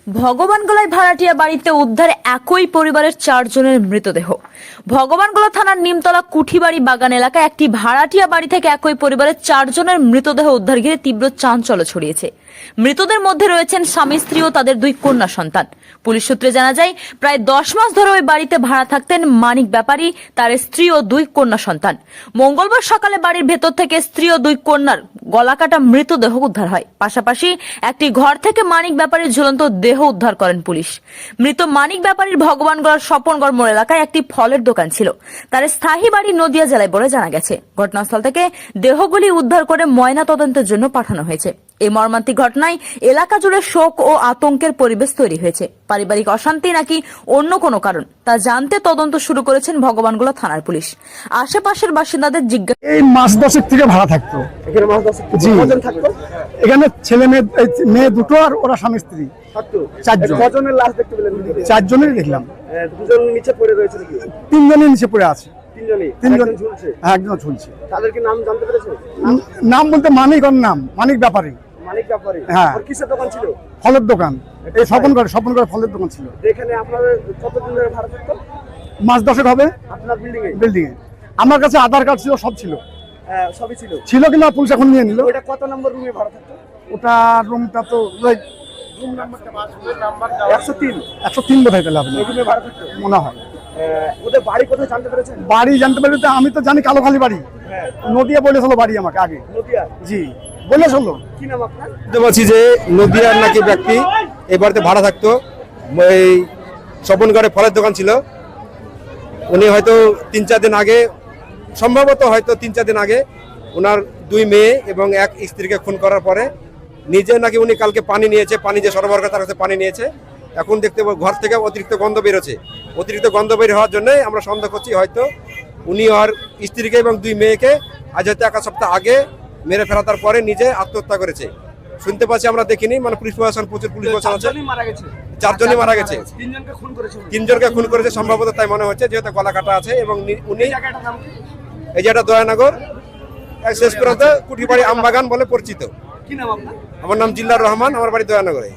ভগবানগোলায় ভাড়াটিয়া বাড়িতে উদ্ধার একই পরিবারের 4 জনের মৃতদেহ। ভগবানগোলা থানার নিমতলা কুঠিবাড়ি বাগান এলাকায় একটি ভাড়াটিয়া বাড়ি থেকে একই পরিবারের 4 জনের মৃতদেহ উদ্ধার ঘিরে তীব্র চাঞ্চল্য ছড়িয়েছে। মৃতদের মধ্যে রয়েছেন স্বামী স্ত্রী ও তাদের 2 কন্যা সন্তান। পুলিশ সূত্রে জানা যায়, প্রায় 10 মাস ধরে ওই বাড়িতে ভাড়া থাকতেন মানিক ব্যাপারী, তার স্ত্রী ও 2 কন্যা সন্তান। মঙ্গলবার সকালে বাড়ির ভেতর থেকে স্ত্রী ও 2 কন্যার গলাকাটা মৃতদেহ উদ্ধার হয়। পাশাপাশি একটি ঘর থেকে মানিক ব্যাপারীর ঝুলন্ত দেহ উদ্ধার করেন পুলিশ। মৃত মানিক ব্যাপারীর ভগবানগড়ার স্বপনগড় মোড় এলাকায় একটি ফলের দোকান ছিল। তার স্থায়ী বাড়ি নদিয়া জেলায় বলে জানা গেছে। ঘটনাস্থল থেকে দেহগুলি উদ্ধার করে ময়না তদন্তের জন্য পাঠানো হয়েছে। এই মর্মান্তিক ঘটনায় এলাকা জুড়ে শোক ও আতঙ্কের পরিবেশ তৈরি হয়েছে। পারিবারিক অশান্তি নাকি অন্য কোনো কারণ তা জানতে তদন্ত শুরু করেছেন ভগবানগোলা থানার পুলিশ। আশেপাশের বাসিন্দাদের জিজ্ঞাসা, এই মাস 10 থেকে ভাড়া থাকতো এখানে মাস 10 জি। কজন থাকতো? এখানে ছেলে মেয়ে দুটো আর ওরা স্বামী স্ত্রী থাকতো 4 জন। কজনের লাশ দেখতে পেলেন? 4 জনেরই দেখলাম। দুজন নিচে পড়ে রয়েছে নাকি? 3 জনই নিচে পড়ে আছে। 3 জনই? 3 জন একজন ঝুলছে। হ্যাঁ, একজন ঝুলছে। তাদের কি নাম জানতে পেরেছেন? নাম বলতে মানিক, ওর নাম মানিক ব্যাপারী। মানিক ব্যাপারী। হ্যাঁ। আর কিসের দোকান ছিল? ফলের দোকান। এই স্বপনগড়ে ফলের দোকান ছিল। এখানে আপনাদের কতদিন ধরে ভাড়া থাকতো? মাস 10 হবে আপনার বিল্ডিং এ। আমার কাছে আধার কার্ড ছিল, সব ছিল সবই ছিল। কিন্তু পুলিশ এখন নিয়ে নিল। ওটা কত নম্বর রুমে ভাড়া থাকতো? ওটা রুমটা তো রুম নাম্বারটা 103 বোধ হয়। তাহলে আপনি এই রুমে ভাড়া থাকতো মনে হয়। ওদের বাড়ি কোথায় জানতে পেরেছেন? বাড়ি জানতে পারি তো, আমি তো জানি কালোখালি বাড়ি। হ্যাঁ। নদিয়া বলেছিল বাড়ি আমাকে আগে। নদিয়া? জি, বলেছিল। কি নাম আপনার? বুঝতে পারছি যে নদিয়ার নাকি ব্যক্তি এই বাড়িতে ভাড়া থাকতো। এই স্বপনগড়ে ফলের দোকান ছিল। উনি হয়তো 3-4 দিন আগে, সম্ভবত হয়তো 3-4 দিন আগে, ওনার 2 মেয়ে এবং 1 স্ত্রীকে খুন করার পরে নিজে নাকি উনি কালকে পানি নিয়েছে, পানি যে সরবরাহ করে তার কাছে পানি নিয়েছে। এখন দেখতে ঘর থেকে অতিরিক্ত গন্ধ বেরোচ্ছে। অতিরিক্ত গন্ধ বের হওয়ার জন্য আমরা সন্দেহ করছি হয়তো উনি আর স্ত্রীকে এবং 2 মেয়েকে আজ হয়তো 1 সপ্তাহ আগে মেরে ফেলার পরে নিজে আত্মহত্যা করেছে। শুনতে পাচ্ছি, আমরা দেখিনি, মানে পুলিশ প্রশাসন, প্রচুর পুলিশ প্রশাসন আছে। 4 জনই মারা গেছে। 4 জনই মারা গেছে। 3 জনকে খুন করেছে। 3 জনকে খুন করেছে সম্ভবত, তাই মনে হচ্ছে, যেহেতু গলা কাটা আছে। এবং উনি এই জায়গাটার নাম কি? এই জায়গাটা দয়ানগর শেষ প্রান্তে কুঠিবাড়ি আমবাগান বলে পরিচিত। কি নাম আপনার? আমার নাম জিল্লার রহমান, আমার বাড়ি দয়ানগরে।